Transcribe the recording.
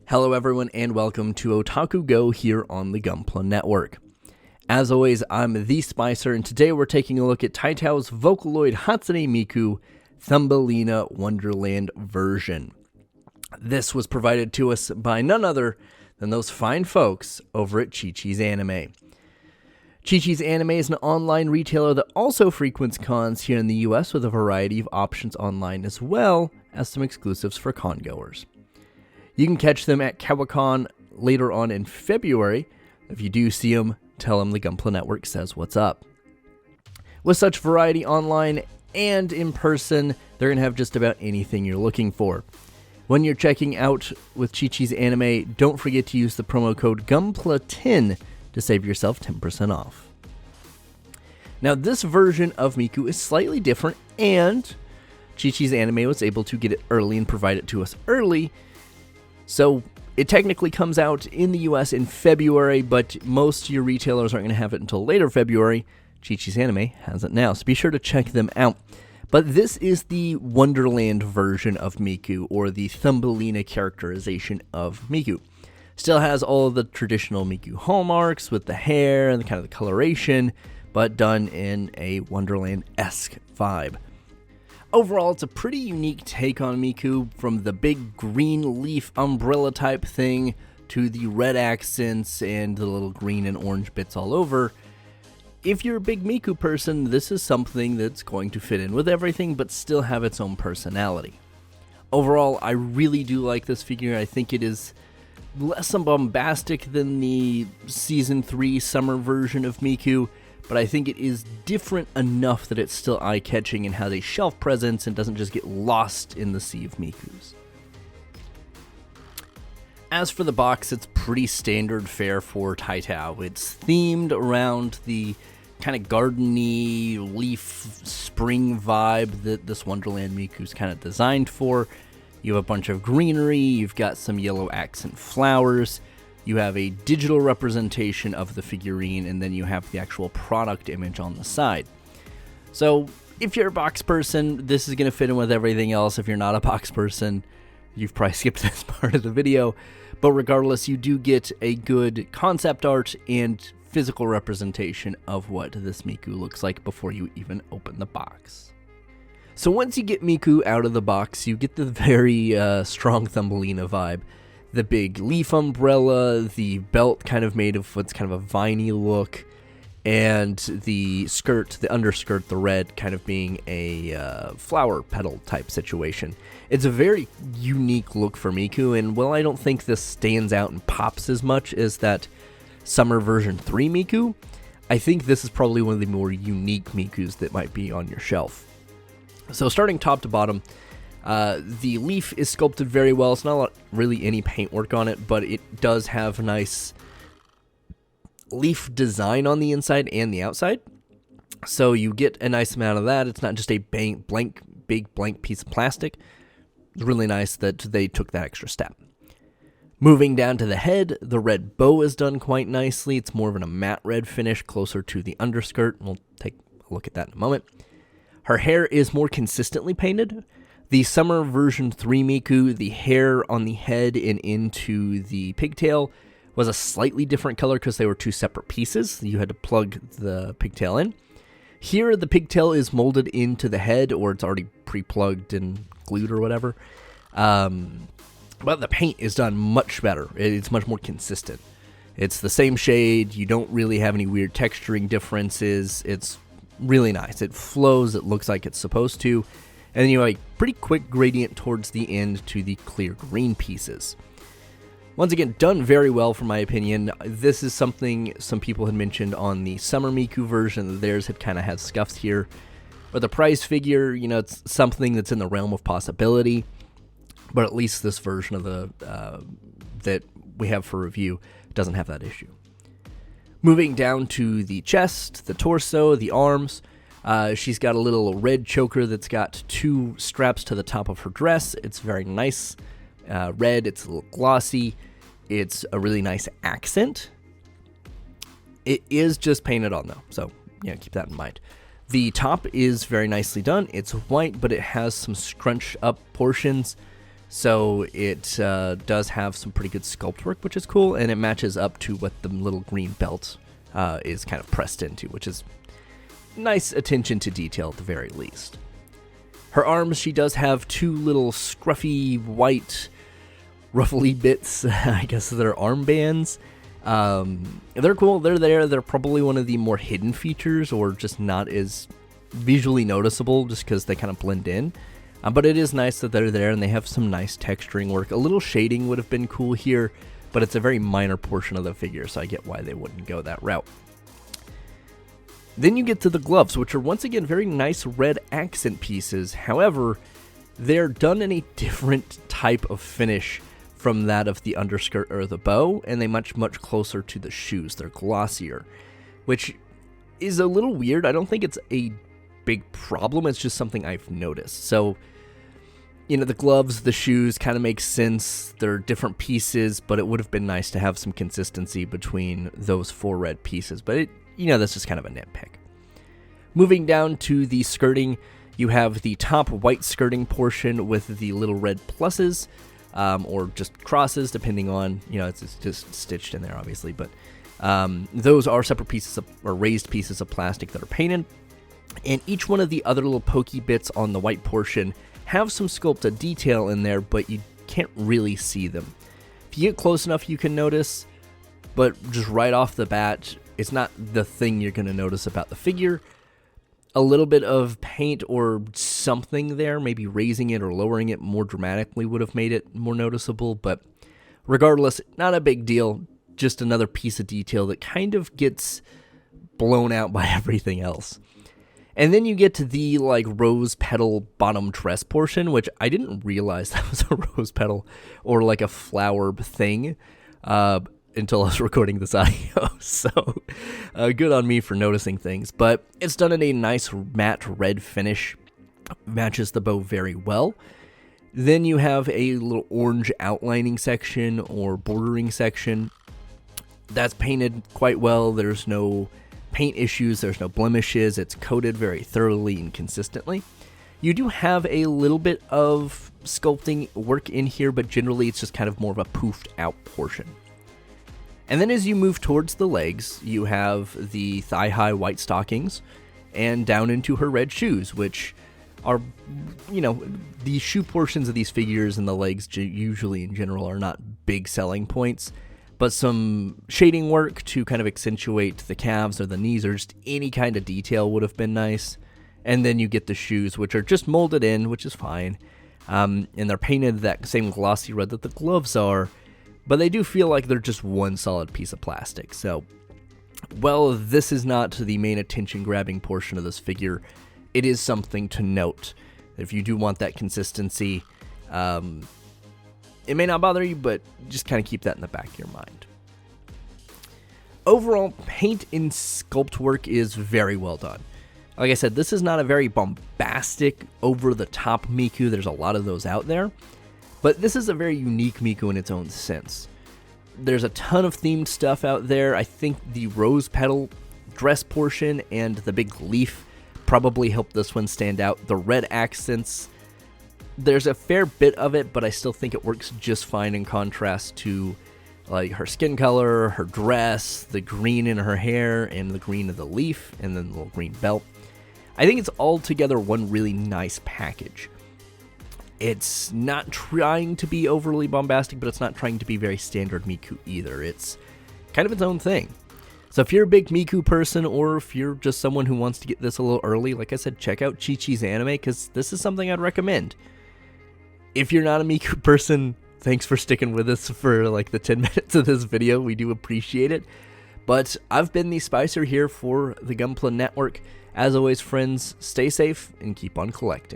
Hello everyone and welcome to Otakug Go here on the Gunpla Network. As always, I'm the Spicer and today we're taking a look at Taito's Vocaloid Hatsune Miku Thumbelina Wonderland version. This was provided to us by none other than those fine folks over at Chi-Chi's Anime. Chi-Chi's Anime is an online retailer that also frequents cons here in the US with a variety of options online as well as some exclusives for con goers. You can catch them at Kawacon later on in February. If you do see them, tell them the Gunpla Network says what's up. With such variety online and in person, they're going to have just about anything you're looking for. When you're checking out with Chi-Chi's Anime, don't forget to use the promo code GUNPLA10 to save yourself 10% off. Now, this version of Miku is slightly different, and Chi-Chi's Anime was able to get it early and provide it to us early. So it technically comes out in the US in February, but most of your retailers aren't going to have it until later February. Chi-Chi's Anime has it now, so be sure to check them out. But this is the Wonderland version of Miku, or the Thumbelina characterization of Miku. Still has all of the traditional Miku hallmarks with the hair and the kind of the coloration, but done in a Wonderland-esque vibe. Overall, it's a pretty unique take on Miku, from the big green leaf umbrella type thing to the red accents and the little green and orange bits all over. If you're a big Miku person, this is something that's going to fit in with everything but still have its own personality. Overall, I really do like this figure. I think it is less bombastic than the Season 3 summer version of Miku, but I think it is different enough that it's still eye-catching and has a shelf presence and doesn't just get lost in the sea of Mikus. As for the box, it's pretty standard fare for Taito. It's themed around the kind of garden-y, leaf spring vibe that this Wonderland Miku is kind of designed for. You have a bunch of greenery, you've got some yellow accent flowers, you have a digital representation of the figurine, and then you have the actual product image on the side. So if you're a box person, this is going to fit in with everything else. If you're not a box person, you've probably skipped this part of the video. But regardless, you do get a good concept art and physical representation of what this Miku looks like before you even open the box. So once you get Miku out of the box, you get the very strong Thumbelina vibe. The big leaf umbrella, the belt kind of made of what's kind of a viney look, and the skirt, the underskirt, the red, kind of being a flower petal type situation. It's a very unique look for Miku, and while I don't think this stands out and pops as much as that Summer version 3 Miku, I think this is probably one of the more unique Mikus that might be on your shelf. So starting top to bottom, the leaf is sculpted very well. It's not really any paintwork on it, but it does have a nice leaf design on the inside and the outside. So you get a nice amount of that. It's not just a big blank piece of plastic. It's really nice that they took that extra step. Moving down to the head, the red bow is done quite nicely. It's more of a matte red finish, closer to the underskirt. We'll take a look at that in a moment. Her hair is more consistently painted. The Summer version 3 Miku, the hair on the head and into the pigtail was a slightly different color because they were two separate pieces. You had to plug the pigtail in. Here, the pigtail is molded into the head, or it's already pre-plugged and glued or whatever. But the paint is done much better. It's much more consistent. It's the same shade. You don't really have any weird texturing differences. It's really nice. It flows. It looks like it's supposed to. And then you have a pretty quick gradient towards the end to the clear green pieces. Once again, done very well for my opinion. This is something some people had mentioned on the Summer Miku version. Theirs had kind of had scuffs here. But the price figure, it's something that's in the realm of possibility. But at least this version of the that we have for review doesn't have that issue. Moving down to the chest, the torso, the arms. She's got a little red choker that's got two straps to the top of her dress. It's very nice. Red, it's a little glossy. It's a really nice accent. It is just painted on though, so keep that in mind. The top is very nicely done. It's white, but it has some scrunched up portions. So it does have some pretty good sculpt work, which is cool, and it matches up to what the little green belt is kind of pressed into, which is nice attention to detail at the very least. Her arms, she does have two little scruffy white ruffly bits, I guess they're armbands. They're cool, they're there, they're probably one of the more hidden features, or just not as visually noticeable just because they kind of blend in. But it is nice that they're there, and they have some nice texturing work. A little shading would have been cool here, but it's a very minor portion of the figure, so I get why they wouldn't go that route. Then you get to the gloves, which are once again very nice red accent pieces. However, they're done in a different type of finish from that of the underskirt or the bow, and they much closer to the shoes. They're glossier, which is a little weird. I don't think it's a big problem, it's just something I've noticed. So, you know, the gloves, the shoes kind of make sense. They're different pieces, but it would have been nice to have some consistency between those four red pieces. But it, you know, that's just kind of a nitpick. Moving down to the skirting, you have the top white skirting portion with the little red pluses, or just crosses, depending on, you know, it's just stitched in there, obviously. But those are separate pieces or raised pieces of plastic that are painted. And each one of the other little pokey bits on the white portion have some sculpted detail in there, but you can't really see them. If you get close enough, you can notice, but just right off the bat, it's not the thing you're going to notice about the figure. A little bit of paint or something there, maybe raising it or lowering it more dramatically, would have made it more noticeable, but regardless, not a big deal. Just another piece of detail that kind of gets blown out by everything else. And then you get to the, like, rose petal bottom dress portion, which I didn't realize that was a rose petal or, like, a flower thing until I was recording this audio. So, good on me for noticing things. But it's done in a nice matte red finish. Matches the bow very well. Then you have a little orange outlining section or bordering section. That's painted quite well. There's no paint issues, there's no blemishes, it's coated very thoroughly and consistently. You do have a little bit of sculpting work in here, but generally it's just kind of more of a poofed out portion. And then as you move towards the legs, you have the thigh-high white stockings and down into her red shoes, which are, you know, the shoe portions of these figures and the legs usually in general are not big selling points. But some shading work to kind of accentuate the calves or the knees or just any kind of detail would have been nice. And then you get the shoes, which are just molded in, which is fine. And they're painted that same glossy red that the gloves are. But they do feel like they're just one solid piece of plastic. So, well, this is not the main attention-grabbing portion of this figure. It is something to note. If you do want that consistency, it may not bother you, but just kind of keep that in the back of your mind. Overall, paint and sculpt work is very well done. Like I said, this is not a very bombastic, over-the-top Miku. There's a lot of those out there. But this is a very unique Miku in its own sense. There's a ton of themed stuff out there. I think the rose petal dress portion and the big leaf probably helped this one stand out. The red accents, there's a fair bit of it, but I still think it works just fine in contrast to, like, her skin color, her dress, the green in her hair, and the green of the leaf, and then the little green belt. I think it's all together one really nice package. It's not trying to be overly bombastic, but it's not trying to be very standard Miku either. It's kind of its own thing. So if you're a big Miku person, or if you're just someone who wants to get this a little early, like I said, check out Chi-Chi's anime, because this is something I'd recommend. If you're not a Miku person, thanks for sticking with us for like the 10 minutes of this video. We do appreciate it. But I've been the Spicer here for the Gunpla Network. As always, friends, stay safe and keep on collecting.